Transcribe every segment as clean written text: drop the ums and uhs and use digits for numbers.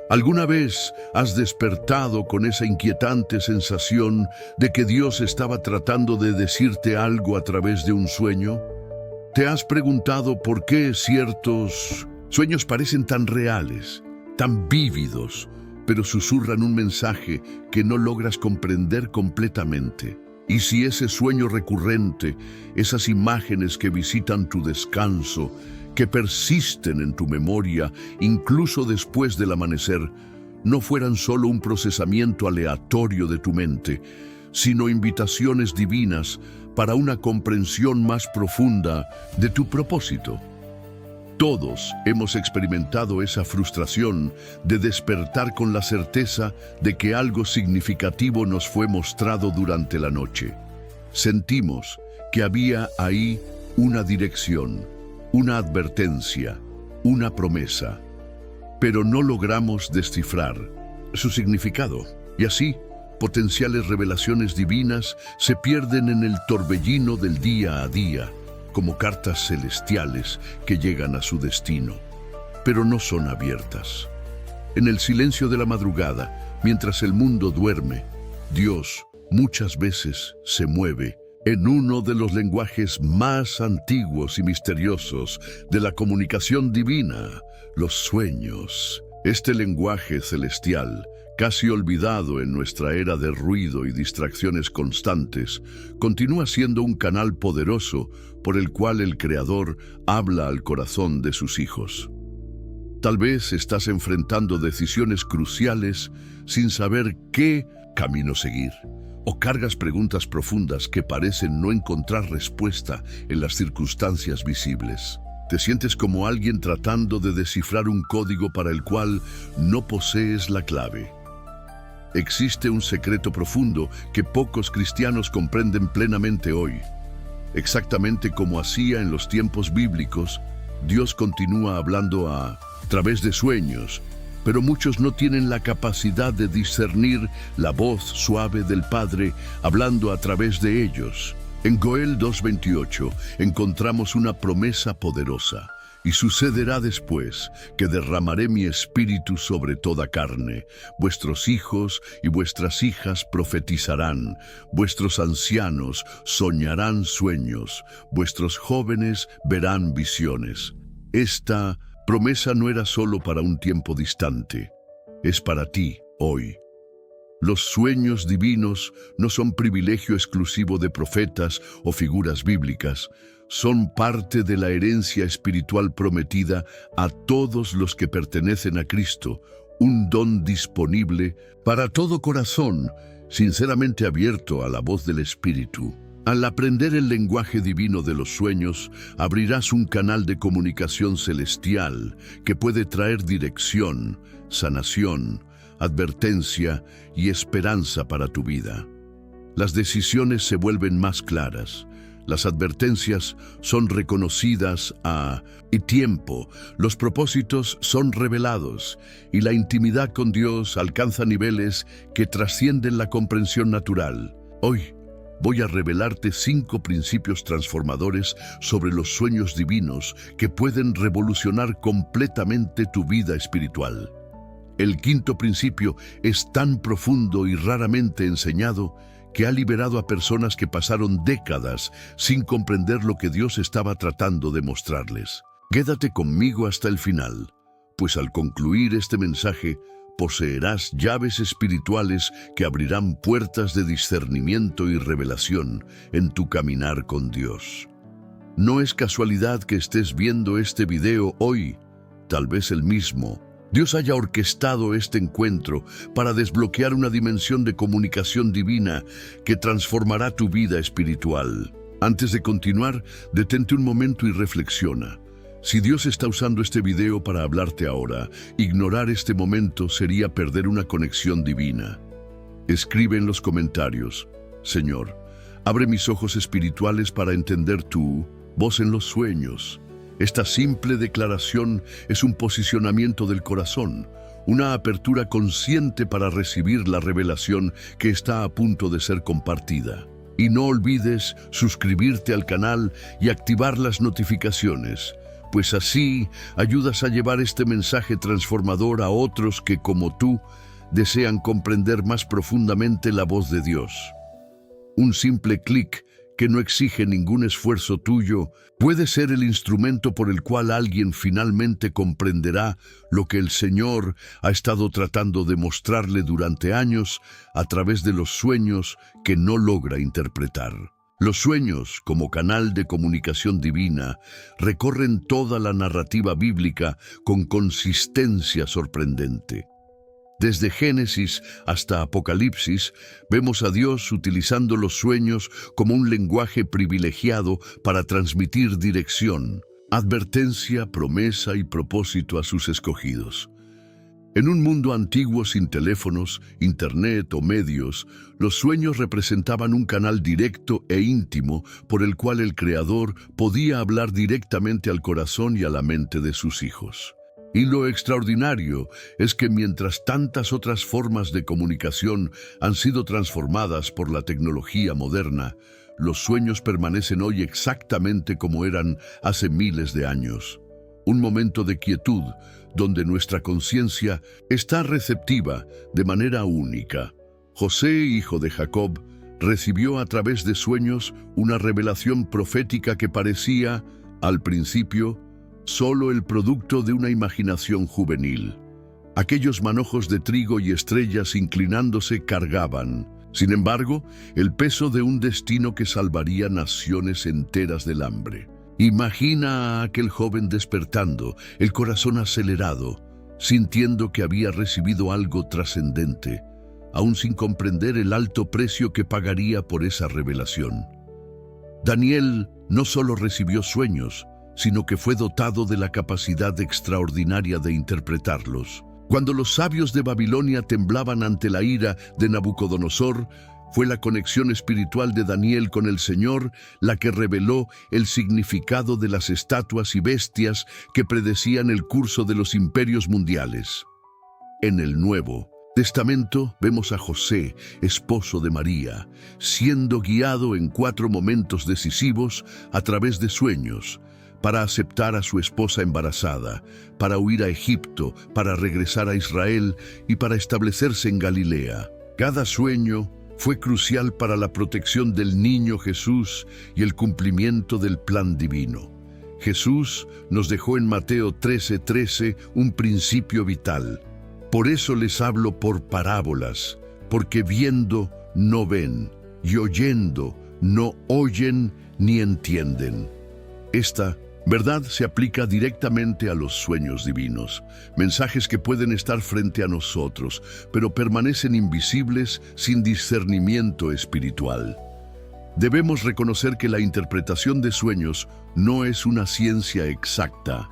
¿Alguna vez has despertado con esa inquietante sensación de que Dios estaba tratando de decirte algo a través de un sueño? ¿Te has preguntado por qué ciertos sueños parecen tan reales, tan vívidos, pero susurran un mensaje que no logras comprender completamente? Y si ese sueño recurrente, esas imágenes que visitan tu descanso, que persisten en tu memoria incluso después del amanecer, no fueran solo un procesamiento aleatorio de tu mente, sino invitaciones divinas para una comprensión más profunda de tu propósito. Todos hemos experimentado esa frustración de despertar con la certeza de que algo significativo nos fue mostrado durante la noche. Sentimos que había ahí una dirección, una advertencia, una promesa, pero no logramos descifrar su significado. Y así, potenciales revelaciones divinas se pierden en el torbellino del día a día, como cartas celestiales que llegan a su destino, pero no son abiertas. En el silencio de la madrugada, mientras el mundo duerme, Dios muchas veces se mueve en uno de los lenguajes más antiguos y misteriosos de la comunicación divina, los sueños. Este lenguaje celestial, casi olvidado en nuestra era de ruido y distracciones constantes, continúa siendo un canal poderoso por el cual el Creador habla al corazón de sus hijos. Tal vez estás enfrentando decisiones cruciales sin saber qué camino seguir, o cargas preguntas profundas que parecen no encontrar respuesta en las circunstancias visibles. Te sientes como alguien tratando de descifrar un código para el cual no posees la clave. Existe un secreto profundo que pocos cristianos comprenden plenamente hoy. Exactamente como hacía en los tiempos bíblicos, Dios continúa hablando a través de sueños, pero muchos no tienen la capacidad de discernir la voz suave del Padre hablando a través de ellos. En Joel 2:28 encontramos una promesa poderosa. Y sucederá después que derramaré mi espíritu sobre toda carne. Vuestros hijos y vuestras hijas profetizarán, vuestros ancianos soñarán sueños, vuestros jóvenes verán visiones. Esta promesa no era solo para un tiempo distante, es para ti hoy. Los sueños divinos no son privilegio exclusivo de profetas o figuras bíblicas, son parte de la herencia espiritual prometida a todos los que pertenecen a Cristo, un don disponible para todo corazón, sinceramente abierto a la voz del Espíritu. Al aprender el lenguaje divino de los sueños, abrirás un canal de comunicación celestial que puede traer dirección, sanación, advertencia y esperanza para tu vida. Las decisiones se vuelven más claras. Las advertencias son reconocidas y tiempo, los propósitos son revelados y la intimidad con Dios alcanza niveles que trascienden la comprensión natural. Hoy voy a revelarte 5 principios transformadores sobre los sueños divinos que pueden revolucionar completamente tu vida espiritual. El 5º principio es tan profundo y raramente enseñado que ha liberado a personas que pasaron décadas sin comprender lo que Dios estaba tratando de mostrarles. Quédate conmigo hasta el final, pues al concluir este mensaje, poseerás llaves espirituales que abrirán puertas de discernimiento y revelación en tu caminar con Dios. No es casualidad que estés viendo este video hoy, tal vez el mismo Dios haya orquestado este encuentro para desbloquear una dimensión de comunicación divina que transformará tu vida espiritual. Antes de continuar, detente un momento y reflexiona. Si Dios está usando este video para hablarte ahora, ignorar este momento sería perder una conexión divina. Escribe en los comentarios: Señor, abre mis ojos espirituales para entender tu voz en los sueños. Esta simple declaración es un posicionamiento del corazón, una apertura consciente para recibir la revelación que está a punto de ser compartida. Y no olvides suscribirte al canal y activar las notificaciones, pues así ayudas a llevar este mensaje transformador a otros que, como tú, desean comprender más profundamente la voz de Dios. Un simple clic que no exige ningún esfuerzo tuyo puede ser el instrumento por el cual alguien finalmente comprenderá lo que el Señor ha estado tratando de mostrarle durante años a través de los sueños que no logra interpretar. Los sueños, como canal de comunicación divina, recorren toda la narrativa bíblica con consistencia sorprendente. Desde Génesis hasta Apocalipsis, vemos a Dios utilizando los sueños como un lenguaje privilegiado para transmitir dirección, advertencia, promesa y propósito a sus escogidos. En un mundo antiguo sin teléfonos, internet o medios, los sueños representaban un canal directo e íntimo por el cual el Creador podía hablar directamente al corazón y a la mente de sus hijos. Y lo extraordinario es que mientras tantas otras formas de comunicación han sido transformadas por la tecnología moderna, los sueños permanecen hoy exactamente como eran hace miles de años. Un momento de quietud donde nuestra conciencia está receptiva de manera única. José, hijo de Jacob, recibió a través de sueños una revelación profética que parecía, al principio, solo el producto de una imaginación juvenil. Aquellos manojos de trigo y estrellas inclinándose cargaban, sin embargo, el peso de un destino que salvaría naciones enteras del hambre. Imagina a aquel joven despertando, el corazón acelerado, sintiendo que había recibido algo trascendente, aún sin comprender el alto precio que pagaría por esa revelación. Daniel no solo recibió sueños, sino que fue dotado de la capacidad extraordinaria de interpretarlos. Cuando los sabios de Babilonia temblaban ante la ira de Nabucodonosor, fue la conexión espiritual de Daniel con el Señor la que reveló el significado de las estatuas y bestias que predecían el curso de los imperios mundiales. En el Nuevo Testamento vemos a José, esposo de María, siendo guiado en 4 momentos decisivos a través de sueños, para aceptar a su esposa embarazada, para huir a Egipto, para regresar a Israel y para establecerse en Galilea. Cada sueño fue crucial para la protección del niño Jesús y el cumplimiento del plan divino. Jesús nos dejó en Mateo 13:13 un principio vital. Por eso les hablo por parábolas, porque viendo no ven, y oyendo no oyen ni entienden. Esta verdad se aplica directamente a los sueños divinos, mensajes que pueden estar frente a nosotros, pero permanecen invisibles sin discernimiento espiritual. Debemos reconocer que la interpretación de sueños no es una ciencia exacta.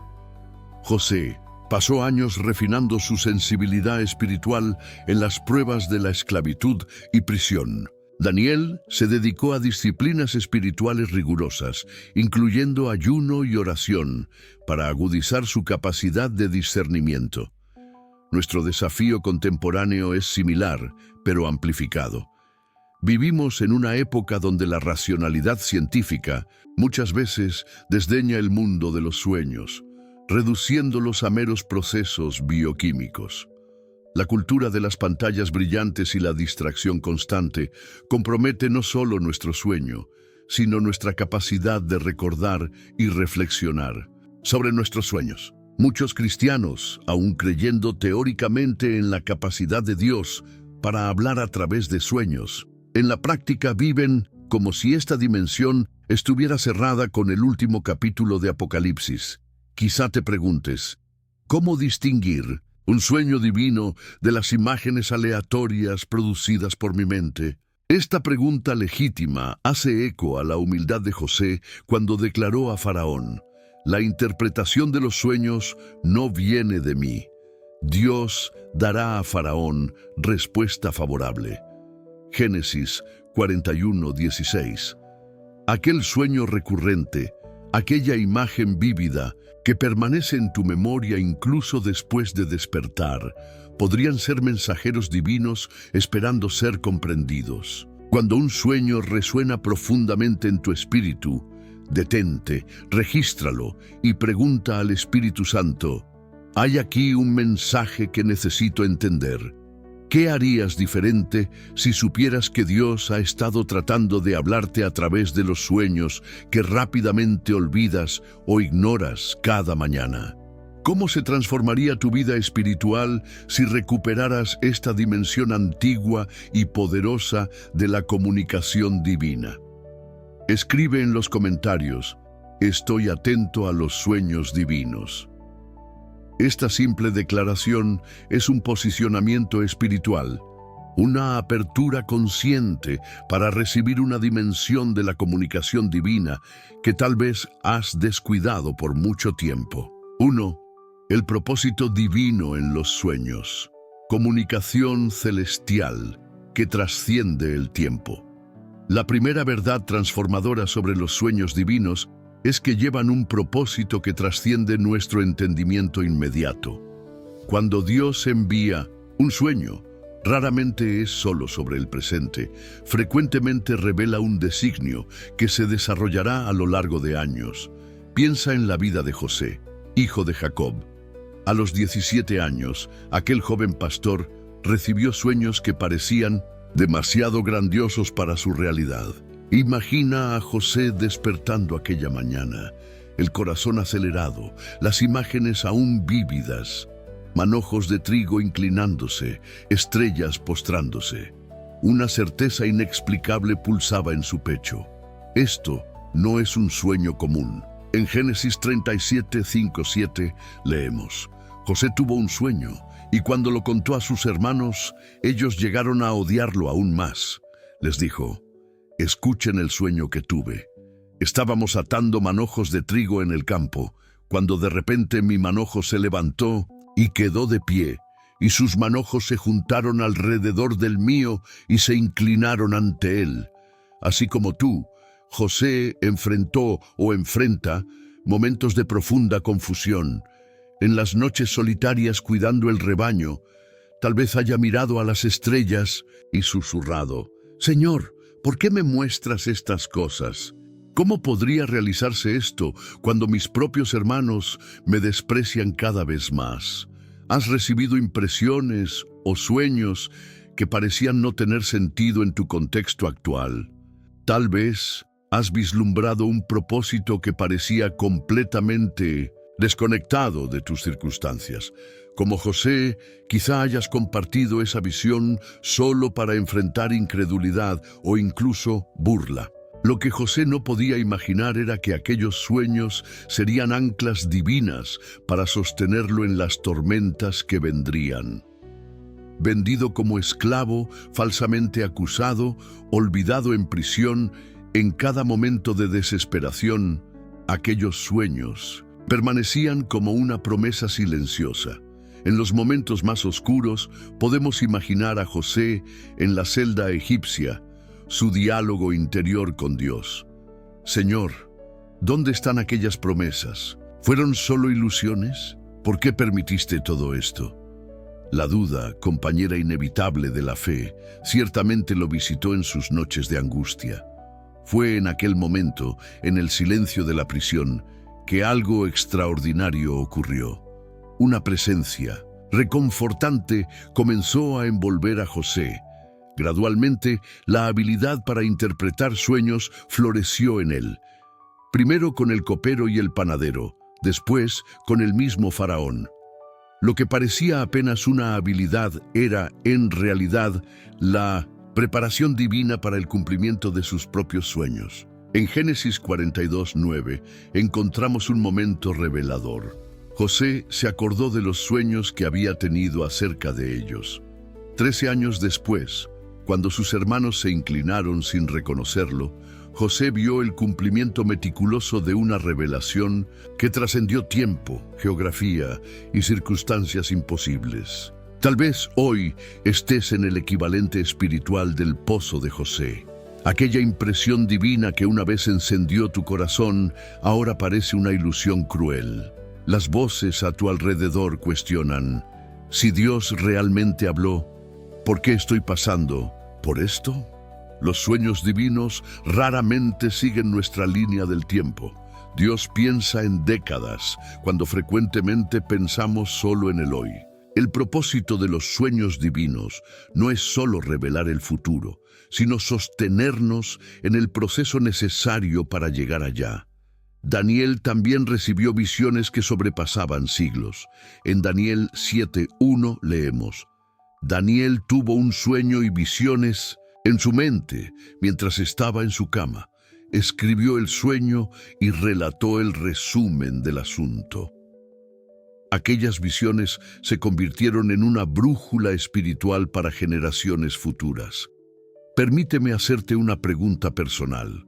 José pasó años refinando su sensibilidad espiritual en las pruebas de la esclavitud y prisión. Daniel se dedicó a disciplinas espirituales rigurosas, incluyendo ayuno y oración, para agudizar su capacidad de discernimiento. Nuestro desafío contemporáneo es similar, pero amplificado. Vivimos en una época donde la racionalidad científica muchas veces desdeña el mundo de los sueños, reduciéndolos a meros procesos bioquímicos. La cultura de las pantallas brillantes y la distracción constante compromete no solo nuestro sueño, sino nuestra capacidad de recordar y reflexionar sobre nuestros sueños. Muchos cristianos, aun creyendo teóricamente en la capacidad de Dios para hablar a través de sueños, en la práctica viven como si esta dimensión estuviera cerrada con el último capítulo de Apocalipsis. Quizá te preguntes, ¿cómo distinguir un sueño divino de las imágenes aleatorias producidas por mi mente? Esta pregunta legítima hace eco a la humildad de José cuando declaró a Faraón: la interpretación de los sueños no viene de mí. Dios dará a Faraón respuesta favorable. Génesis 41:16. Aquel sueño recurrente, aquella imagen vívida que permanece en tu memoria incluso después de despertar, podrían ser mensajeros divinos esperando ser comprendidos. Cuando un sueño resuena profundamente en tu espíritu, Detente, regístralo y pregunta al Espíritu Santo: hay aquí un mensaje que necesito entender. ¿Qué harías diferente si supieras que Dios ha estado tratando de hablarte a través de los sueños que rápidamente olvidas o ignoras cada mañana? ¿Cómo se transformaría tu vida espiritual si recuperaras esta dimensión antigua y poderosa de la comunicación divina? Escribe en los comentarios: estoy atento a los sueños divinos. Esta simple declaración es un posicionamiento espiritual, una apertura consciente para recibir una dimensión de la comunicación divina que tal vez has descuidado por mucho tiempo. 1. El propósito divino en los sueños. Comunicación celestial que trasciende el tiempo. La primera verdad transformadora sobre los sueños divinos es que llevan un propósito que trasciende nuestro entendimiento inmediato. Cuando Dios envía un sueño, raramente es solo sobre el presente, frecuentemente revela un designio que se desarrollará a lo largo de años. Piensa en la vida de José, hijo de Jacob. A los 17 años, aquel joven pastor recibió sueños que parecían demasiado grandiosos para su realidad. Imagina a José despertando aquella mañana, el corazón acelerado, las imágenes aún vívidas, manojos de trigo inclinándose, estrellas postrándose. Una certeza inexplicable pulsaba en su pecho. Esto no es un sueño común. En Génesis 37, 5, 7 leemos: José tuvo un sueño, y cuando lo contó a sus hermanos, ellos llegaron a odiarlo aún más. Les dijo: escuchen el sueño que tuve. Estábamos atando manojos de trigo en el campo, cuando de repente mi manojo se levantó y quedó de pie, y sus manojos se juntaron alrededor del mío y se inclinaron ante él. Así como tú, José enfrentó o enfrenta momentos de profunda confusión. En las noches solitarias cuidando el rebaño, tal vez haya mirado a las estrellas y susurrado: Señor, ¿por qué me muestras estas cosas? ¿Cómo podría realizarse esto cuando mis propios hermanos me desprecian cada vez más? ¿Has recibido impresiones o sueños que parecían no tener sentido en tu contexto actual? Tal vez has vislumbrado un propósito que parecía completamente desconectado de tus circunstancias. Como José, quizá hayas compartido esa visión solo para enfrentar incredulidad o incluso burla. Lo que José no podía imaginar era que aquellos sueños serían anclas divinas para sostenerlo en las tormentas que vendrían. Vendido como esclavo, falsamente acusado, olvidado en prisión, en cada momento de desesperación, aquellos sueños permanecían como una promesa silenciosa. En los momentos más oscuros podemos imaginar a José en la celda egipcia, su diálogo interior con Dios. Señor, ¿dónde están aquellas promesas? ¿Fueron solo ilusiones? ¿Por qué permitiste todo esto? La duda, compañera inevitable de la fe, ciertamente lo visitó en sus noches de angustia. Fue en aquel momento, en el silencio de la prisión, que algo extraordinario ocurrió. Una presencia reconfortante comenzó a envolver a José. Gradualmente, la habilidad para interpretar sueños floreció en él. Primero con el copero y el panadero, después con el mismo faraón. Lo que parecía apenas una habilidad era, en realidad, la preparación divina para el cumplimiento de sus propios sueños. En Génesis 42:9 encontramos un momento revelador. José se acordó de los sueños que había tenido acerca de ellos. 13 años después, cuando sus hermanos se inclinaron sin reconocerlo, José vio el cumplimiento meticuloso de una revelación que trascendió tiempo, geografía y circunstancias imposibles. Tal vez hoy estés en el equivalente espiritual del pozo de José. Aquella impresión divina que una vez encendió tu corazón, ahora parece una ilusión cruel. Las voces a tu alrededor cuestionan: si Dios realmente habló, ¿por qué estoy pasando por esto? Los sueños divinos raramente siguen nuestra línea del tiempo. Dios piensa en décadas, cuando frecuentemente pensamos solo en el hoy. El propósito de los sueños divinos no es solo revelar el futuro, sino sostenernos en el proceso necesario para llegar allá. Daniel también recibió visiones que sobrepasaban siglos. En Daniel 7:1 leemos: Daniel tuvo un sueño y visiones en su mente mientras estaba en su cama. Escribió el sueño y relató el resumen del asunto. Aquellas visiones se convirtieron en una brújula espiritual para generaciones futuras. Permíteme hacerte una pregunta personal.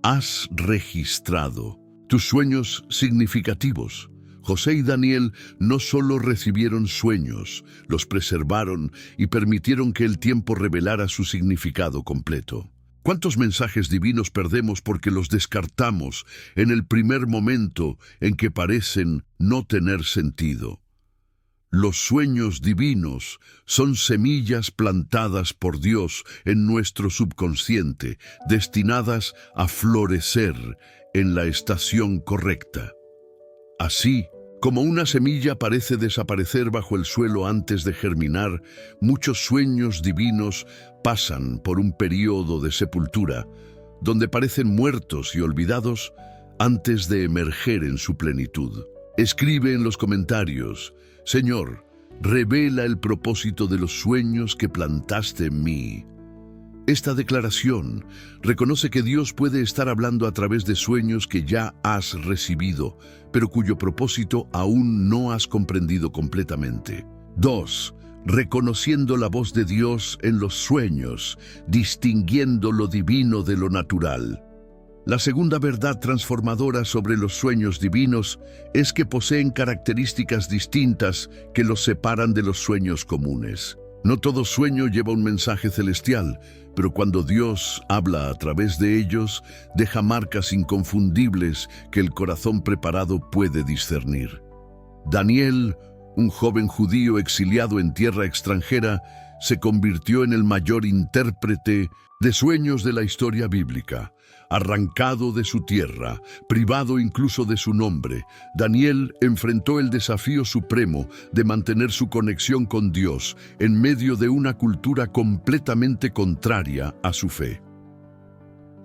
¿Has registrado tus sueños significativos? José y Daniel no solo recibieron sueños, los preservaron y permitieron que el tiempo revelara su significado completo. ¿Cuántos mensajes divinos perdemos porque los descartamos en el primer momento en que parecen no tener sentido? Los sueños divinos son semillas plantadas por Dios en nuestro subconsciente, destinadas a florecer en la estación correcta. Así, como una semilla parece desaparecer bajo el suelo antes de germinar, muchos sueños divinos pasan por un período de sepultura, donde parecen muertos y olvidados antes de emerger en su plenitud. Escribe en los comentarios: Señor, revela el propósito de los sueños que plantaste en mí. Esta declaración reconoce que Dios puede estar hablando a través de sueños que ya has recibido, pero cuyo propósito aún no has comprendido completamente. 2. Reconociendo la voz de Dios en los sueños, distinguiendo lo divino de lo natural. La segunda verdad transformadora sobre los sueños divinos es que poseen características distintas que los separan de los sueños comunes. No todo sueño lleva un mensaje celestial, pero cuando Dios habla a través de ellos, deja marcas inconfundibles que el corazón preparado puede discernir. Daniel, un joven judío exiliado en tierra extranjera, se convirtió en el mayor intérprete de sueños de la historia bíblica. Arrancado de su tierra, privado incluso de su nombre, Daniel enfrentó el desafío supremo de mantener su conexión con Dios en medio de una cultura completamente contraria a su fe.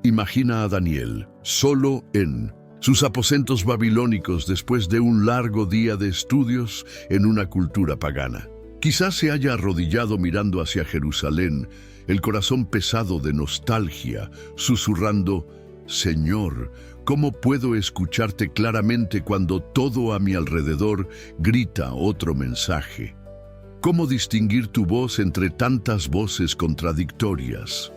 Imagina a Daniel, solo en sus aposentos babilónicos después de un largo día de estudios en una cultura pagana. Quizás se haya arrodillado mirando hacia Jerusalén, el corazón pesado de nostalgia, susurrando: Señor, ¿cómo puedo escucharte claramente cuando todo a mi alrededor grita otro mensaje? ¿Cómo distinguir tu voz entre tantas voces contradictorias?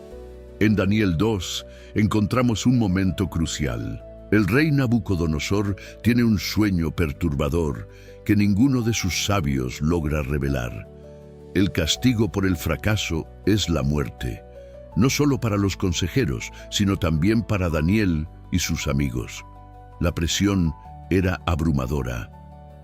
En Daniel 2 encontramos un momento crucial. El rey Nabucodonosor tiene un sueño perturbador que ninguno de sus sabios logra revelar. El castigo por el fracaso es la muerte, no solo para los consejeros, sino también para Daniel y sus amigos. La presión era abrumadora.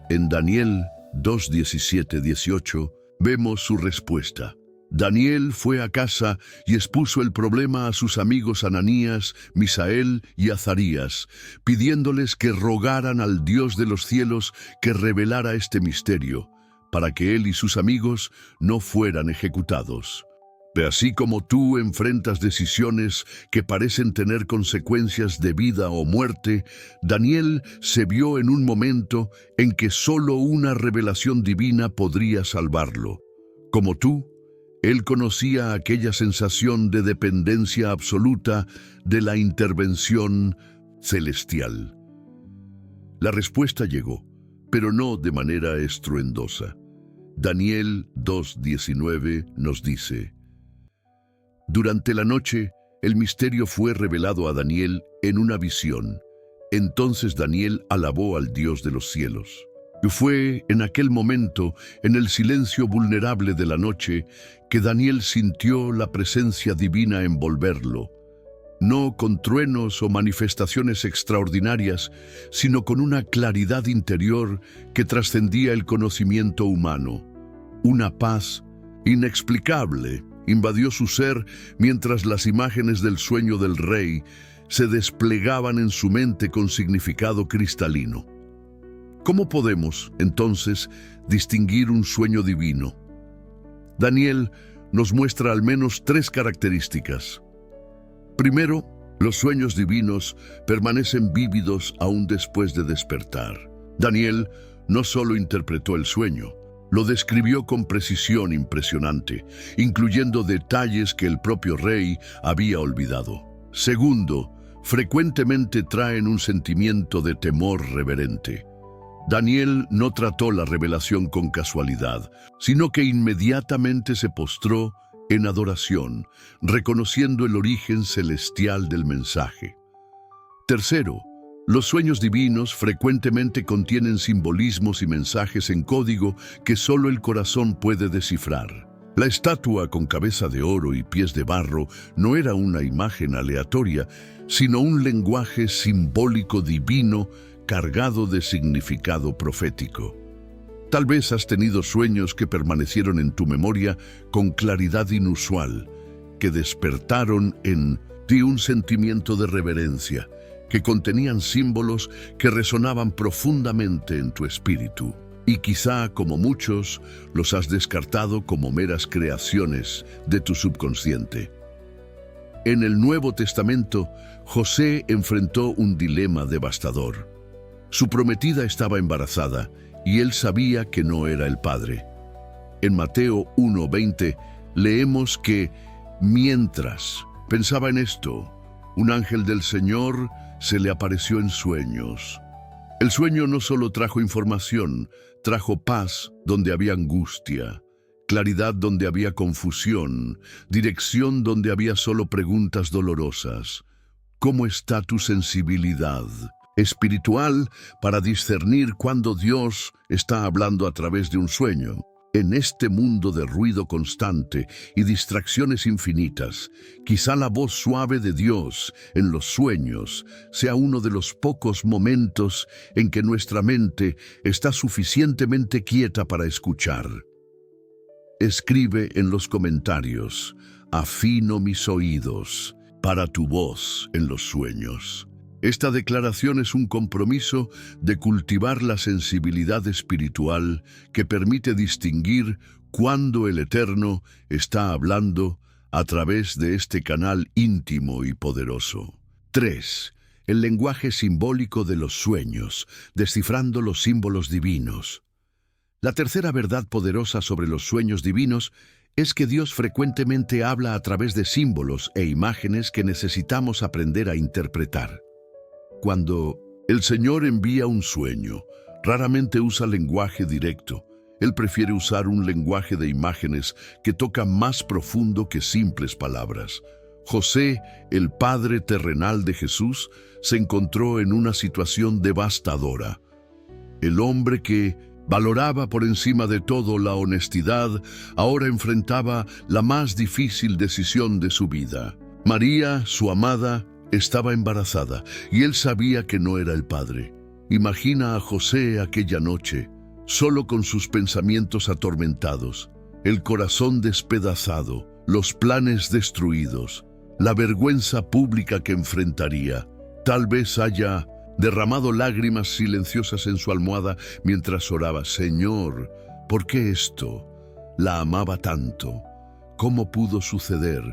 En Daniel 2:17-18 vemos su respuesta. Daniel fue a casa y expuso el problema a sus amigos Ananías, Misael y Azarías, pidiéndoles que rogaran al Dios de los cielos que revelara este misterio, para que él y sus amigos no fueran ejecutados. Así como tú enfrentas decisiones que parecen tener consecuencias de vida o muerte, Daniel se vio en un momento en que solo una revelación divina podría salvarlo. Como tú, él conocía aquella sensación de dependencia absoluta de la intervención celestial. La respuesta llegó, pero no de manera estruendosa. Daniel 2:19 nos dice: Durante la noche, el misterio fue revelado a Daniel en una visión. Entonces Daniel alabó al Dios de los cielos. Y fue en aquel momento, en el silencio vulnerable de la noche, que Daniel sintió la presencia divina envolverlo. No con truenos o manifestaciones extraordinarias, sino con una claridad interior que trascendía el conocimiento humano. Una paz inexplicable invadió su ser mientras las imágenes del sueño del rey se desplegaban en su mente con significado cristalino. ¿Cómo podemos, entonces, distinguir un sueño divino? Daniel nos muestra al menos 3 características. Primero, los sueños divinos permanecen vívidos aún después de despertar. Daniel no solo interpretó el sueño, lo describió con precisión impresionante, incluyendo detalles que el propio rey había olvidado. Segundo, frecuentemente traen un sentimiento de temor reverente. Daniel no trató la revelación con casualidad, sino que inmediatamente se postró en adoración, reconociendo el origen celestial del mensaje. Tercero, los sueños divinos frecuentemente contienen simbolismos y mensajes en código que solo el corazón puede descifrar. La estatua con cabeza de oro y pies de barro no era una imagen aleatoria, sino un lenguaje simbólico divino cargado de significado profético. Tal vez has tenido sueños que permanecieron en tu memoria con claridad inusual, que despertaron en ti un sentimiento de reverencia, que contenían símbolos que resonaban profundamente en tu espíritu. Y quizá, como muchos, los has descartado como meras creaciones de tu subconsciente. En el Nuevo Testamento, José enfrentó un dilema devastador. Su prometida estaba embarazada y él sabía que no era el padre. En Mateo 1:20 leemos que, mientras pensaba en esto, un ángel del Señor se le apareció en sueños. El sueño no solo trajo información, trajo paz donde había angustia, claridad donde había confusión, dirección donde había solo preguntas dolorosas. ¿Cómo está tu sensibilidad espiritual para discernir cuando Dios está hablando a través de un sueño? En este mundo de ruido constante y distracciones infinitas, quizá la voz suave de Dios en los sueños sea uno de los pocos momentos en que nuestra mente está suficientemente quieta para escuchar. Escribe en los comentarios: afino mis oídos para tu voz en los sueños. Esta declaración es un compromiso de cultivar la sensibilidad espiritual que permite distinguir cuándo el Eterno está hablando a través de este canal íntimo y poderoso. 3. El lenguaje simbólico de los sueños, descifrando los símbolos divinos. La tercera verdad poderosa sobre los sueños divinos es que Dios frecuentemente habla a través de símbolos e imágenes que necesitamos aprender a interpretar. Cuando el Señor envía un sueño, raramente usa lenguaje directo. Él prefiere usar un lenguaje de imágenes que toca más profundo que simples palabras. José, el padre terrenal de Jesús, se encontró en una situación devastadora. El hombre que valoraba por encima de todo la honestidad, ahora enfrentaba la más difícil decisión de su vida. María, su amada, estaba embarazada y él sabía que no era el padre. Imagina a José aquella noche, solo con sus pensamientos atormentados, el corazón despedazado, los planes destruidos, la vergüenza pública que enfrentaría. Tal vez haya derramado lágrimas silenciosas en su almohada mientras oraba: Señor, ¿por qué esto? La amaba tanto. ¿Cómo pudo suceder?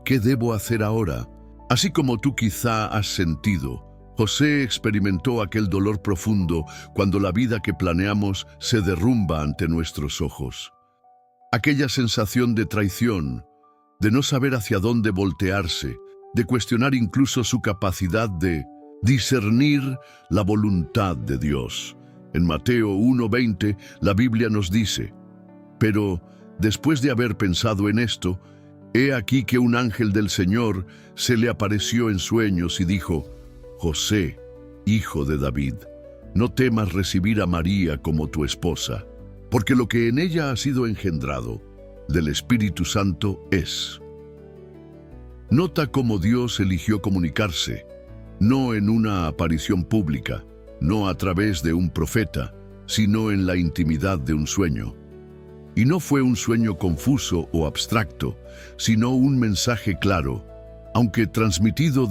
¿Qué debo hacer ahora? Así como tú quizá has sentido, José experimentó aquel dolor profundo cuando la vida que planeamos se derrumba ante nuestros ojos. Aquella sensación de traición, de no saber hacia dónde voltearse, de cuestionar incluso su capacidad de discernir la voluntad de Dios. En Mateo 1:20, la Biblia nos dice: pero después de haber pensado en esto, he aquí que un ángel del Señor se le apareció en sueños y dijo: José, hijo de David, no temas recibir a María como tu esposa, porque lo que en ella ha sido engendrado del Espíritu Santo es. Nota cómo Dios eligió comunicarse, no en una aparición pública, no a través de un profeta, sino en la intimidad de un sueño. Y no fue un sueño confuso o abstracto, sino un mensaje claro, aunque transmitido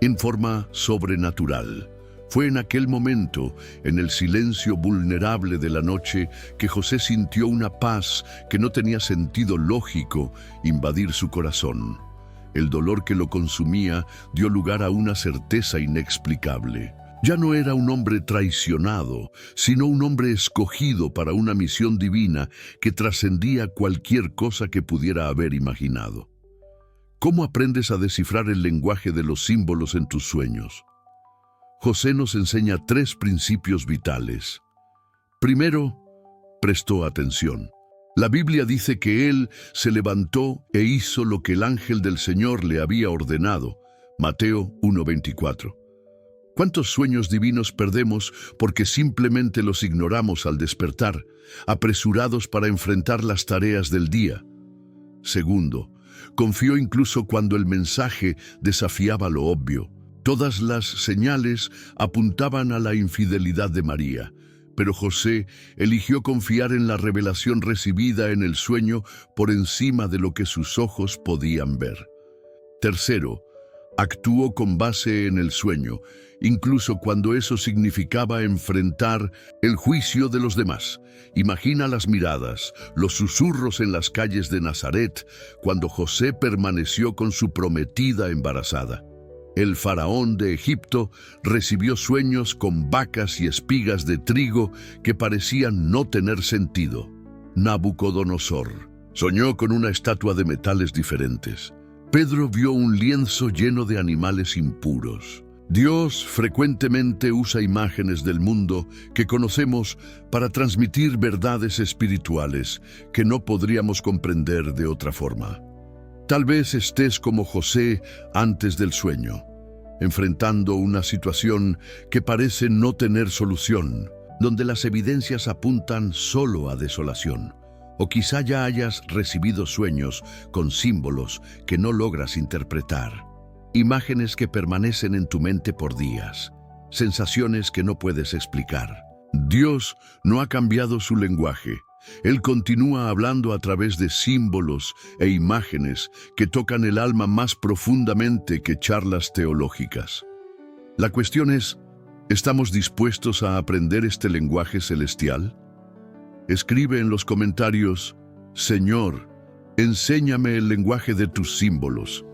en forma sobrenatural. Fue en aquel momento, en el silencio vulnerable de la noche, que José sintió una paz que no tenía sentido lógico invadir su corazón. El dolor que lo consumía dio lugar a una certeza inexplicable. Ya no era un hombre traicionado, sino un hombre escogido para una misión divina que trascendía cualquier cosa que pudiera haber imaginado. ¿Cómo aprendes a descifrar el lenguaje de los símbolos en tus sueños? José nos enseña 3 principios vitales. Primero, prestó atención. La Biblia dice que él se levantó e hizo lo que el ángel del Señor le había ordenado. Mateo 1:24. ¿Cuántos sueños divinos perdemos porque simplemente los ignoramos al despertar, apresurados para enfrentar las tareas del día? Segundo, confió incluso cuando el mensaje desafiaba lo obvio. Todas las señales apuntaban a la infidelidad de María, pero José eligió confiar en la revelación recibida en el sueño por encima de lo que sus ojos podían ver. Tercero, actuó con base en el sueño, incluso cuando eso significaba enfrentar el juicio de los demás. Imagina las miradas, los susurros en las calles de Nazaret, cuando José permaneció con su prometida embarazada. El faraón de Egipto recibió sueños con vacas y espigas de trigo que parecían no tener sentido. Nabucodonosor soñó con una estatua de metales diferentes. Pedro vio un lienzo lleno de animales impuros. Dios frecuentemente usa imágenes del mundo que conocemos para transmitir verdades espirituales que no podríamos comprender de otra forma. Tal vez estés como José antes del sueño, enfrentando una situación que parece no tener solución, donde las evidencias apuntan solo a desolación. O quizá ya hayas recibido sueños con símbolos que no logras interpretar, imágenes que permanecen en tu mente por días, sensaciones que no puedes explicar. Dios no ha cambiado su lenguaje. Él continúa hablando a través de símbolos e imágenes que tocan el alma más profundamente que charlas teológicas. La cuestión es, ¿estamos dispuestos a aprender este lenguaje celestial? Escribe en los comentarios, Señor, enséñame el lenguaje de tus símbolos.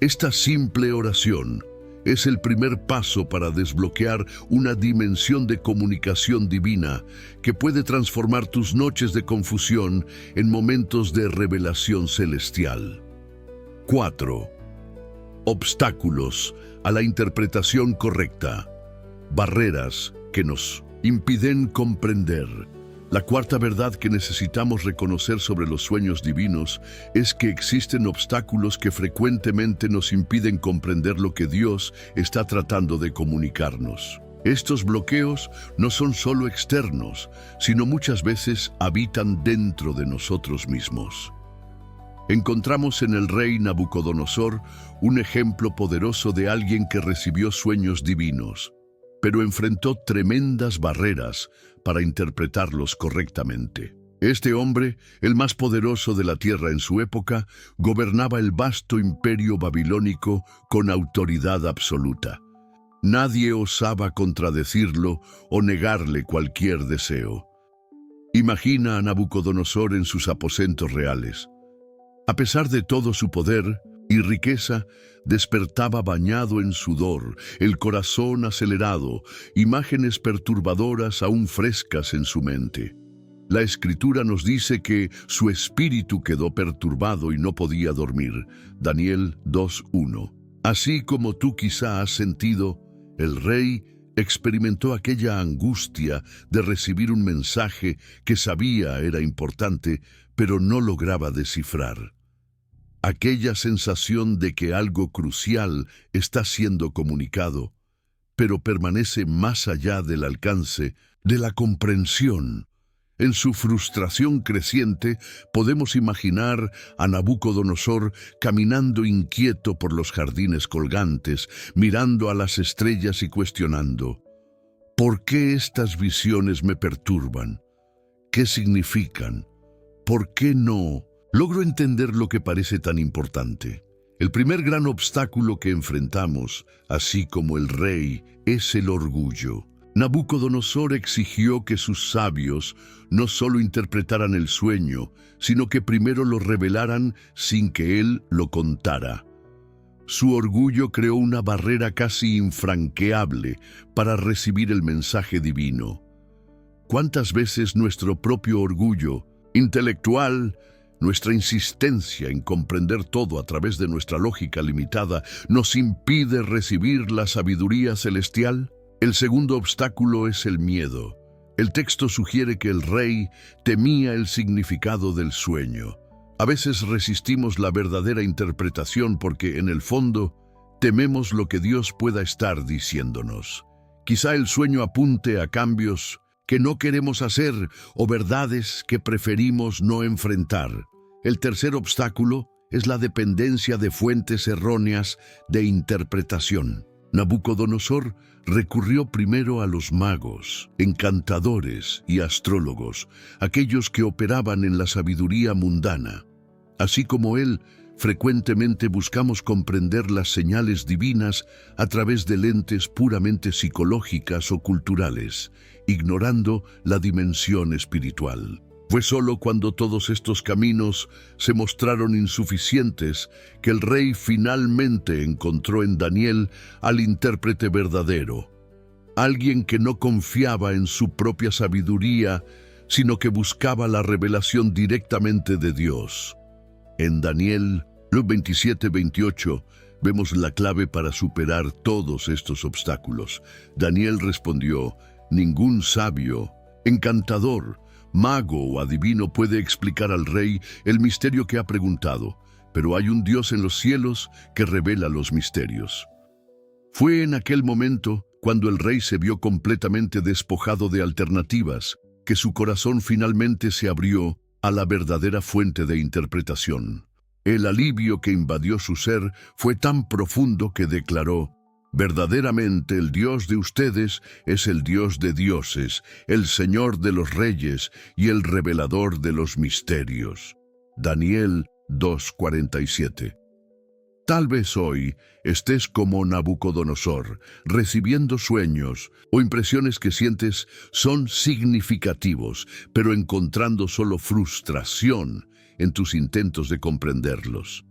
Esta simple oración es el primer paso para desbloquear una dimensión de comunicación divina que puede transformar tus noches de confusión en momentos de revelación celestial. 4. Obstáculos a la interpretación correcta. Barreras que nos impiden comprender. La cuarta verdad que necesitamos reconocer sobre los sueños divinos es que existen obstáculos que frecuentemente nos impiden comprender lo que Dios está tratando de comunicarnos. Estos bloqueos no son solo externos, sino muchas veces habitan dentro de nosotros mismos. Encontramos en el rey Nabucodonosor un ejemplo poderoso de alguien que recibió sueños divinos, pero enfrentó tremendas barreras para interpretarlos correctamente. Este hombre, el más poderoso de la tierra en su época, gobernaba el vasto imperio babilónico con autoridad absoluta. Nadie osaba contradecirlo o negarle cualquier deseo. Imagina a Nabucodonosor en sus aposentos reales. A pesar de todo su poder y riqueza, despertaba bañado en sudor, el corazón acelerado, imágenes perturbadoras aún frescas en su mente. La Escritura nos dice que su espíritu quedó perturbado y no podía dormir. Daniel 2:1. Así como tú quizá has sentido, el rey experimentó aquella angustia de recibir un mensaje que sabía era importante, pero no lograba descifrar. Aquella sensación de que algo crucial está siendo comunicado, pero permanece más allá del alcance de la comprensión. En su frustración creciente, podemos imaginar a Nabucodonosor caminando inquieto por los jardines colgantes, mirando a las estrellas y cuestionando: ¿por qué estas visiones me perturban? ¿Qué significan? ¿Por qué no? Logro entender lo que parece tan importante. El primer gran obstáculo que enfrentamos, así como el rey, es el orgullo. Nabucodonosor exigió que sus sabios no solo interpretaran el sueño, sino que primero lo revelaran sin que él lo contara. Su orgullo creó una barrera casi infranqueable para recibir el mensaje divino. ¿Cuántas veces nuestro propio orgullo intelectual, nuestra insistencia en comprender todo a través de nuestra lógica limitada, nos impide recibir la sabiduría celestial? El segundo obstáculo es el miedo. El texto sugiere que el rey temía el significado del sueño. A veces resistimos la verdadera interpretación porque, en el fondo, tememos lo que Dios pueda estar diciéndonos. Quizá el sueño apunte a cambios que no queremos hacer o verdades que preferimos no enfrentar. El tercer obstáculo es la dependencia de fuentes erróneas de interpretación. Nabucodonosor recurrió primero a los magos, encantadores y astrólogos, aquellos que operaban en la sabiduría mundana. Así como él, frecuentemente buscamos comprender las señales divinas a través de lentes puramente psicológicas o culturales, ignorando la dimensión espiritual. Fue solo cuando todos estos caminos se mostraron insuficientes que el rey finalmente encontró en Daniel al intérprete verdadero, alguien que no confiaba en su propia sabiduría, sino que buscaba la revelación directamente de Dios. En Daniel 27:28 vemos la clave para superar todos estos obstáculos. Daniel respondió: ningún sabio, encantador, mago o adivino puede explicar al rey el misterio que ha preguntado, pero hay un Dios en los cielos que revela los misterios. Fue en aquel momento, cuando el rey se vio completamente despojado de alternativas, que su corazón finalmente se abrió a la verdadera fuente de interpretación. El alivio que invadió su ser fue tan profundo que declaró: verdaderamente el Dios de ustedes es el Dios de dioses, el Señor de los reyes y el revelador de los misterios. Daniel 2:47. Tal vez hoy estés como Nabucodonosor, recibiendo sueños o impresiones que sientes son significativos, pero encontrando solo frustración en tus intentos de comprenderlos.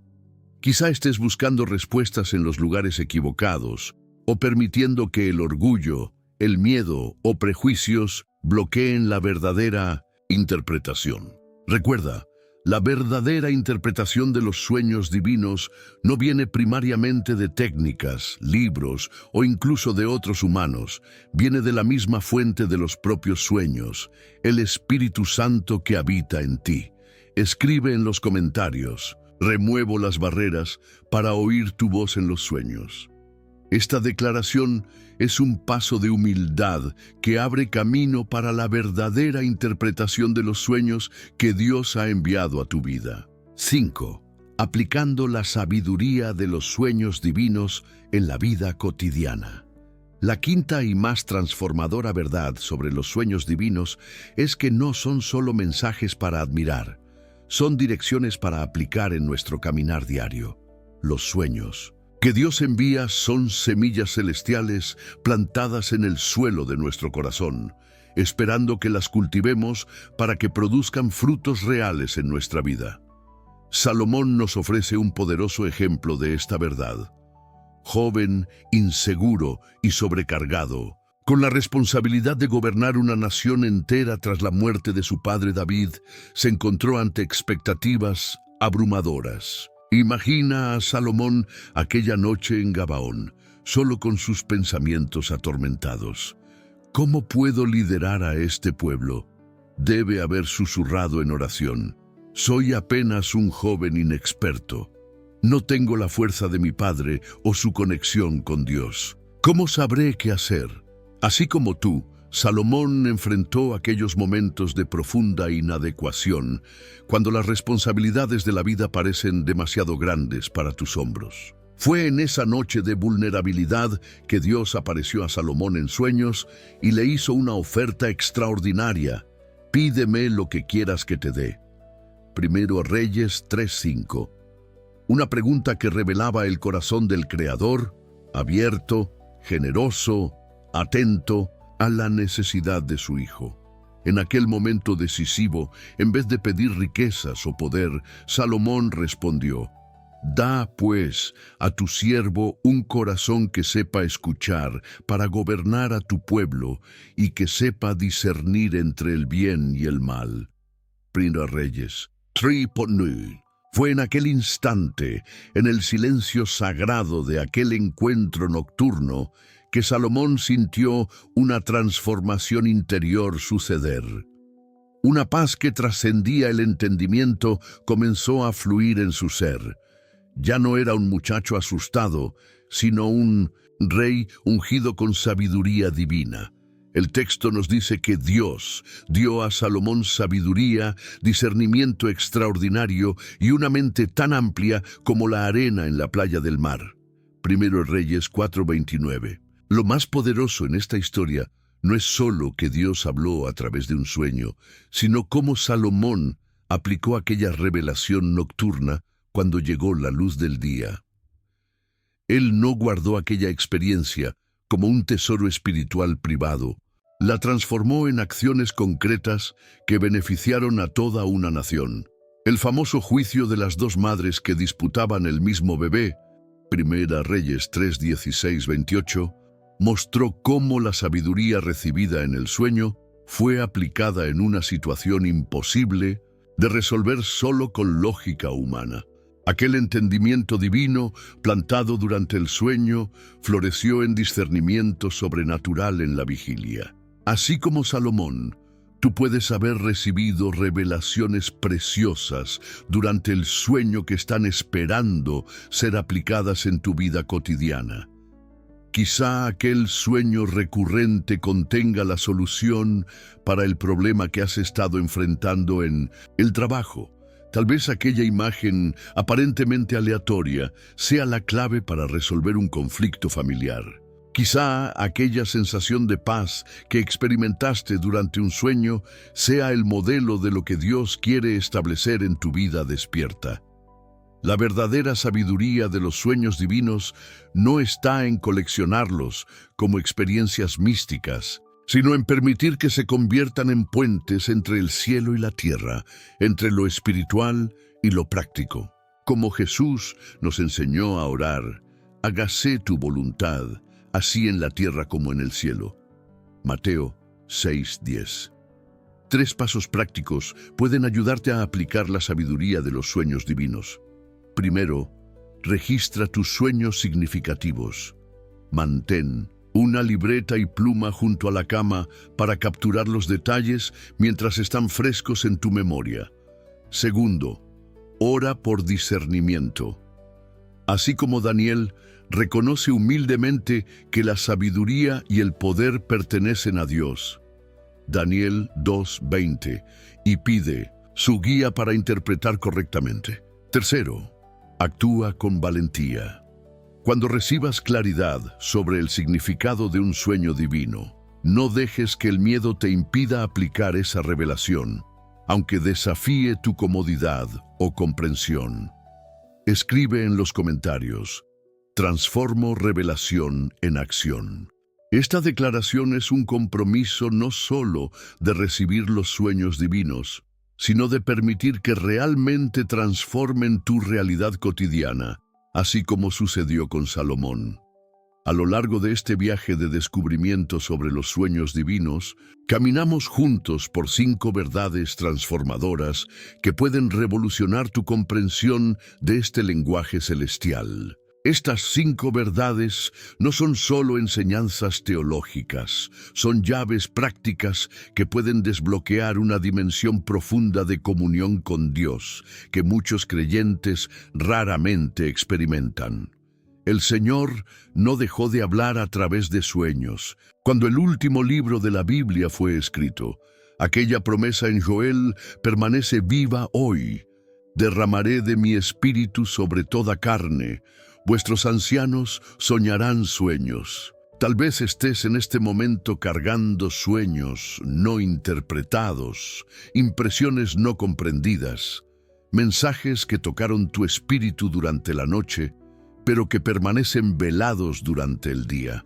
Quizá estés buscando respuestas en los lugares equivocados o permitiendo que el orgullo, el miedo o prejuicios bloqueen la verdadera interpretación. Recuerda, la verdadera interpretación de los sueños divinos no viene primariamente de técnicas, libros o incluso de otros humanos. Viene de la misma fuente de los propios sueños, el Espíritu Santo que habita en ti. Escribe en los comentarios: remuevo las barreras para oír tu voz en los sueños. Esta declaración es un paso de humildad que abre camino para la verdadera interpretación de los sueños que Dios ha enviado a tu vida. 5. Aplicando la sabiduría de los sueños divinos en la vida cotidiana. La quinta y más transformadora verdad sobre los sueños divinos es que no son solo mensajes para admirar, son direcciones para aplicar en nuestro caminar diario. Los sueños que Dios envía son semillas celestiales plantadas en el suelo de nuestro corazón, esperando que las cultivemos para que produzcan frutos reales en nuestra vida. Salomón nos ofrece un poderoso ejemplo de esta verdad. Joven, inseguro y sobrecargado, con la responsabilidad de gobernar una nación entera tras la muerte de su padre David, se encontró ante expectativas abrumadoras. Imagina a Salomón aquella noche en Gabaón, solo con sus pensamientos atormentados. ¿Cómo puedo liderar a este pueblo? Debe haber susurrado en oración: soy apenas un joven inexperto. No tengo la fuerza de mi padre o su conexión con Dios. ¿Cómo sabré qué hacer? Así como tú, Salomón enfrentó aquellos momentos de profunda inadecuación, cuando las responsabilidades de la vida parecen demasiado grandes para tus hombros. Fue en esa noche de vulnerabilidad que Dios apareció a Salomón en sueños y le hizo una oferta extraordinaria: pídeme lo que quieras que te dé. Primero Reyes 3:5. Una pregunta que revelaba el corazón del Creador, abierto, generoso, atento a la necesidad de su hijo. En aquel momento decisivo, en vez de pedir riquezas o poder, Salomón respondió: «Da, pues, a tu siervo un corazón que sepa escuchar para gobernar a tu pueblo y que sepa discernir entre el bien y el mal». Primera Reyes 3:9. Fue en aquel instante, en el silencio sagrado de aquel encuentro nocturno, que Salomón sintió una transformación interior suceder. Una paz que trascendía el entendimiento comenzó a fluir en su ser. Ya no era un muchacho asustado, sino un rey ungido con sabiduría divina. El texto nos dice que Dios dio a Salomón sabiduría, discernimiento extraordinario y una mente tan amplia como la arena en la playa del mar. Primero Reyes 4:29. Lo más poderoso en esta historia no es solo que Dios habló a través de un sueño, sino cómo Salomón aplicó aquella revelación nocturna cuando llegó la luz del día. Él no guardó aquella experiencia como un tesoro espiritual privado. La transformó en acciones concretas que beneficiaron a toda una nación. El famoso juicio de las dos madres que disputaban el mismo bebé, Primera Reyes 3:16-28, mostró cómo la sabiduría recibida en el sueño fue aplicada en una situación imposible de resolver solo con lógica humana. Aquel entendimiento divino, plantado durante el sueño, floreció en discernimiento sobrenatural en la vigilia. Así como Salomón, tú puedes haber recibido revelaciones preciosas durante el sueño que están esperando ser aplicadas en tu vida cotidiana. Quizá aquel sueño recurrente contenga la solución para el problema que has estado enfrentando en el trabajo. Tal vez aquella imagen aparentemente aleatoria sea la clave para resolver un conflicto familiar. Quizá aquella sensación de paz que experimentaste durante un sueño sea el modelo de lo que Dios quiere establecer en tu vida despierta. La verdadera sabiduría de los sueños divinos no está en coleccionarlos como experiencias místicas, sino en permitir que se conviertan en puentes entre el cielo y la tierra, entre lo espiritual y lo práctico. Como Jesús nos enseñó a orar: «Hágase tu voluntad, así en la tierra como en el cielo». Mateo 6:10. 3 pasos prácticos pueden ayudarte a aplicar la sabiduría de los sueños divinos. Primero, registra tus sueños significativos. Mantén una libreta y pluma junto a la cama para capturar los detalles mientras están frescos en tu memoria. Segundo, ora por discernimiento. Así como Daniel, reconoce humildemente que la sabiduría y el poder pertenecen a Dios. Daniel 2:20, y pide su guía para interpretar correctamente. Tercero, actúa con valentía. Cuando recibas claridad sobre el significado de un sueño divino, no dejes que el miedo te impida aplicar esa revelación, aunque desafíe tu comodidad o comprensión. Escribe en los comentarios: «Transformo revelación en acción». Esta declaración es un compromiso no solo de recibir los sueños divinos, sino de permitir que realmente transformen tu realidad cotidiana, así como sucedió con Salomón. A lo largo de este viaje de descubrimiento sobre los sueños divinos, caminamos juntos por 5 verdades transformadoras que pueden revolucionar tu comprensión de este lenguaje celestial. Estas 5 verdades no son solo enseñanzas teológicas, son llaves prácticas que pueden desbloquear una dimensión profunda de comunión con Dios que muchos creyentes raramente experimentan. El Señor no dejó de hablar a través de sueños. Cuando el último libro de la Biblia fue escrito, aquella promesa en Joel permanece viva hoy. «Derramaré de mi espíritu sobre toda carne. Vuestros ancianos soñarán sueños». Tal vez estés en este momento cargando sueños no interpretados, impresiones no comprendidas. mensajes que tocaron tu espíritu durante la noche, pero que permanecen velados durante el día.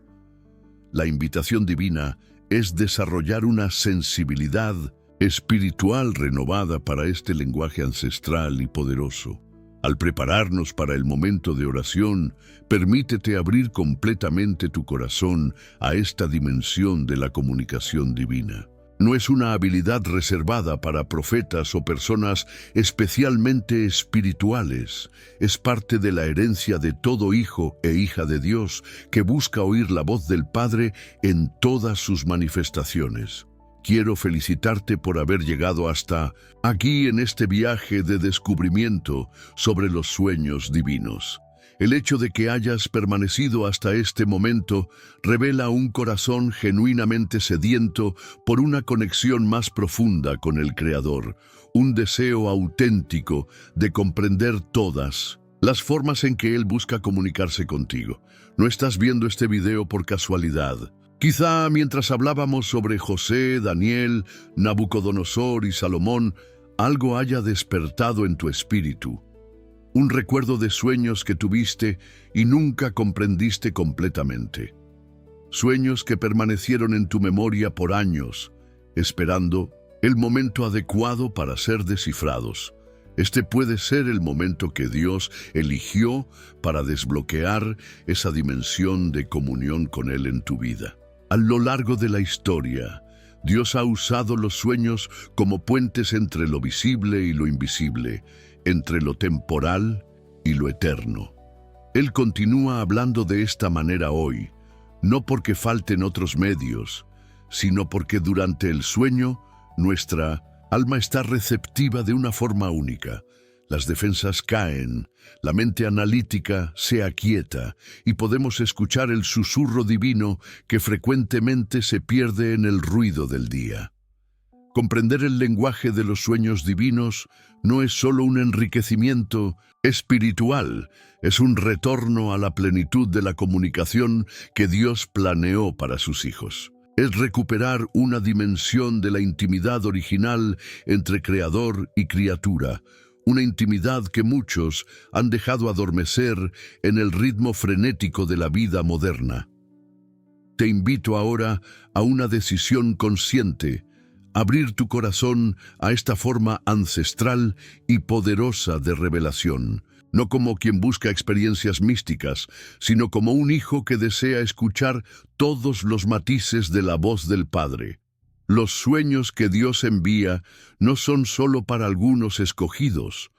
La invitación divina es desarrollar una sensibilidad espiritual renovada para este lenguaje ancestral y poderoso. Al prepararnos para el momento de oración, permítete abrir completamente tu corazón a esta dimensión de la comunicación divina. No es una habilidad reservada para profetas o personas especialmente espirituales. Es parte de la herencia de todo hijo e hija de Dios que busca oír la voz del Padre en todas sus manifestaciones. Quiero felicitarte por haber llegado hasta aquí en este viaje de descubrimiento sobre los sueños divinos. El hecho de que hayas permanecido hasta este momento revela un corazón genuinamente sediento por una conexión más profunda con el Creador, un deseo auténtico de comprender todas las formas en que Él busca comunicarse contigo. No estás viendo este video por casualidad. Quizá mientras hablábamos sobre José, Daniel, Nabucodonosor y Salomón, algo haya despertado en tu espíritu. Un recuerdo de sueños que tuviste y nunca comprendiste completamente. Sueños que permanecieron en tu memoria por años, esperando el momento adecuado para ser descifrados. Este puede ser el momento que Dios eligió para desbloquear esa dimensión de comunión con Él en tu vida. A lo largo de la historia, Dios ha usado los sueños como puentes entre lo visible y lo invisible, entre lo temporal y lo eterno. Él continúa hablando de esta manera hoy, no porque falten otros medios, sino porque durante el sueño nuestra alma está receptiva de una forma única. Las defensas caen, la mente analítica se aquieta y podemos escuchar el susurro divino que frecuentemente se pierde en el ruido del día. Comprender el lenguaje de los sueños divinos no es solo un enriquecimiento espiritual, es un retorno a la plenitud de la comunicación que Dios planeó para sus hijos. Es recuperar una dimensión de la intimidad original entre creador y criatura, una intimidad que muchos han dejado adormecer en el ritmo frenético de la vida moderna. Te invito ahora a una decisión consciente, abrir tu corazón a esta forma ancestral y poderosa de revelación, no como quien busca experiencias místicas, sino como un hijo que desea escuchar todos los matices de la voz del Padre. Los sueños que Dios envía no son solo para algunos escogidos,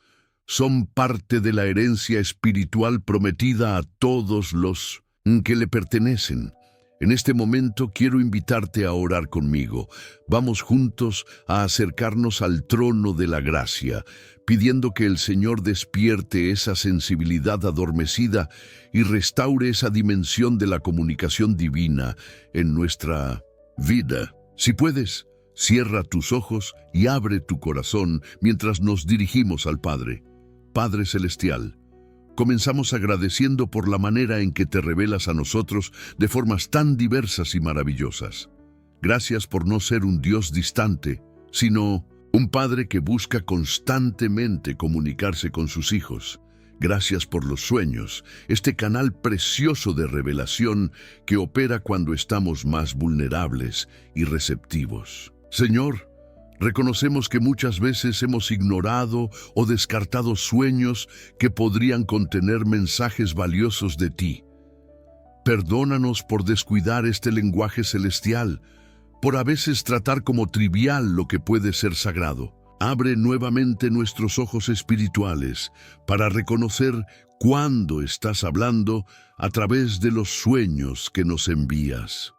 son parte de la herencia espiritual prometida a todos los que le pertenecen. En este momento quiero invitarte a orar conmigo. Vamos juntos a acercarnos al trono de la gracia, pidiendo que el Señor despierte esa sensibilidad adormecida y restaure esa dimensión de la comunicación divina en nuestra vida. Si puedes, cierra tus ojos y abre tu corazón mientras nos dirigimos al Padre. Padre Celestial, comenzamos agradeciendo por la manera en que te revelas a nosotros de formas tan diversas y maravillosas. Gracias por no ser un Dios distante, sino un Padre que busca constantemente comunicarse con sus hijos. Gracias por los sueños, este canal precioso de revelación que opera cuando estamos más vulnerables y receptivos. Señor, reconocemos que muchas veces hemos ignorado o descartado sueños que podrían contener mensajes valiosos de ti. Perdónanos por descuidar este lenguaje celestial, por a veces tratar como trivial lo que puede ser sagrado. Abre nuevamente nuestros ojos espirituales para reconocer cuándo estás hablando a través de los sueños que nos envías.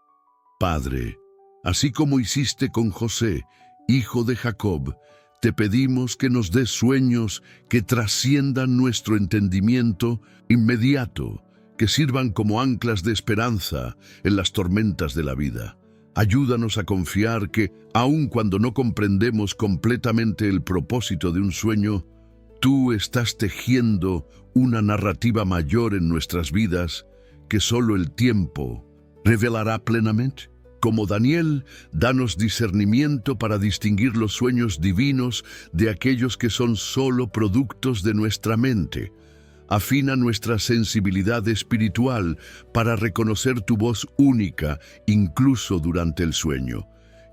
Padre, así como hiciste con José, hijo de Jacob, te pedimos que nos des sueños que trasciendan nuestro entendimiento inmediato, que sirvan como anclas de esperanza en las tormentas de la vida. Ayúdanos a confiar que, aun cuando no comprendemos completamente el propósito de un sueño, tú estás tejiendo una narrativa mayor en nuestras vidas que solo el tiempo revelará plenamente. Como Daniel, danos discernimiento para distinguir los sueños divinos de aquellos que son solo productos de nuestra mente. Afina nuestra sensibilidad espiritual para reconocer tu voz única, incluso durante el sueño.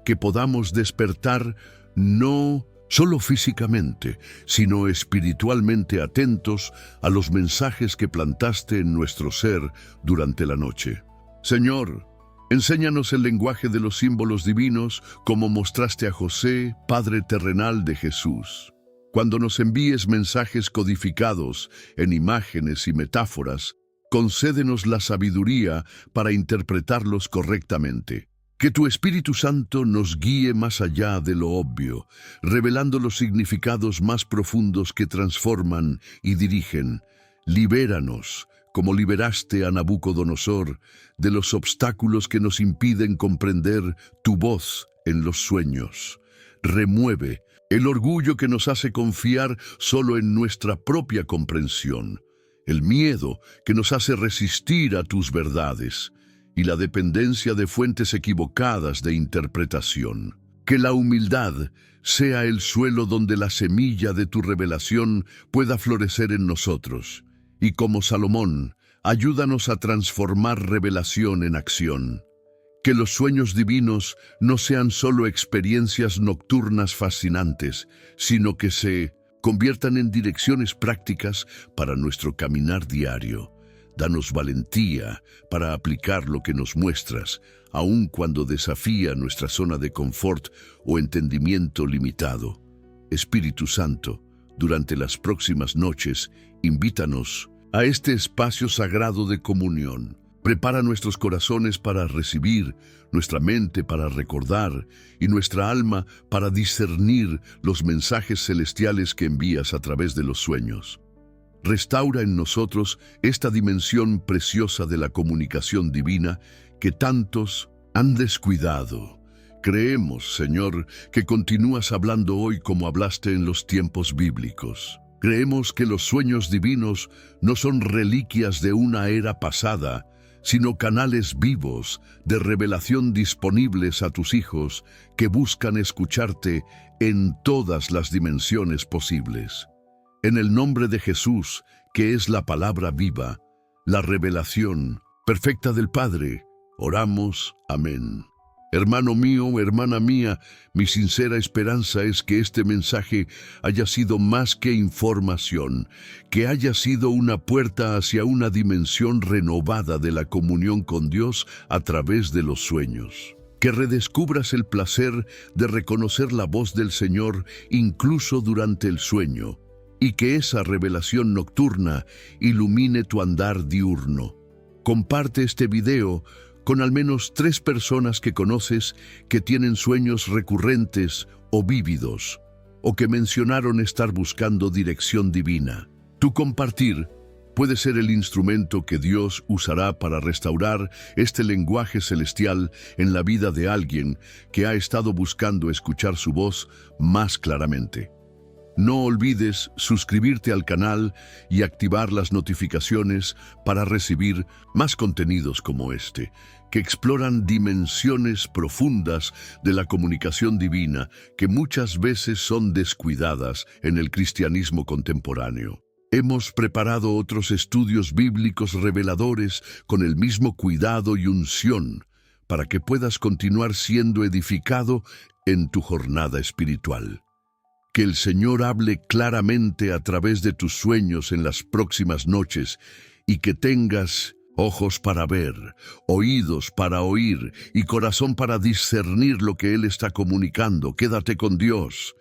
Que podamos despertar no solo físicamente, sino espiritualmente atentos a los mensajes que plantaste en nuestro ser durante la noche. Señor, enséñanos el lenguaje de los símbolos divinos como mostraste a José, Padre terrenal de Jesús. Cuando nos envíes mensajes codificados en imágenes y metáforas, concédenos la sabiduría para interpretarlos correctamente. Que tu Espíritu Santo nos guíe más allá de lo obvio, revelando los significados más profundos que transforman y dirigen. Libéranos, como liberaste a Nabucodonosor, de los obstáculos que nos impiden comprender tu voz en los sueños. Remueve el orgullo que nos hace confiar solo en nuestra propia comprensión, el miedo que nos hace resistir a tus verdades, y la dependencia de fuentes equivocadas de interpretación. Que la humildad sea el suelo donde la semilla de tu revelación pueda florecer en nosotros. Y como Salomón, ayúdanos a transformar revelación en acción. Que los sueños divinos no sean solo experiencias nocturnas fascinantes, sino que se conviertan en direcciones prácticas para nuestro caminar diario. Danos valentía para aplicar lo que nos muestras, aun cuando desafía nuestra zona de confort o entendimiento limitado. Espíritu Santo, durante las próximas noches, invítanos a este espacio sagrado de comunión. Prepara nuestros corazones para recibir, nuestra mente para recordar y nuestra alma para discernir los mensajes celestiales que envías a través de los sueños. Restaura en nosotros esta dimensión preciosa de la comunicación divina que tantos han descuidado. Creemos, Señor, que continúas hablando hoy como hablaste en los tiempos bíblicos. Creemos que los sueños divinos no son reliquias de una era pasada, sino canales vivos de revelación disponibles a tus hijos que buscan escucharte en todas las dimensiones posibles. En el nombre de Jesús, que es la palabra viva, la revelación perfecta del Padre, oramos. Amén. Hermano mío, hermana mía, mi sincera esperanza es que este mensaje haya sido más que información, que haya sido una puerta hacia una dimensión renovada de la comunión con Dios a través de los sueños. Que redescubras el placer de reconocer la voz del Señor incluso durante el sueño, y que esa revelación nocturna ilumine tu andar diurno. Comparte este video con al menos 3 personas que conoces que tienen sueños recurrentes o vívidos, o que mencionaron estar buscando dirección divina. Tu compartir puede ser el instrumento que Dios usará para restaurar este lenguaje celestial en la vida de alguien que ha estado buscando escuchar su voz más claramente. No olvides suscribirte al canal y activar las notificaciones para recibir más contenidos como este, que exploran dimensiones profundas de la comunicación divina que muchas veces son descuidadas en el cristianismo contemporáneo. Hemos preparado otros estudios bíblicos reveladores con el mismo cuidado y unción para que puedas continuar siendo edificado en tu jornada espiritual. Que el Señor hable claramente a través de tus sueños en las próximas noches y que tengas ojos para ver, oídos para oír y corazón para discernir lo que Él está comunicando. Quédate con Dios.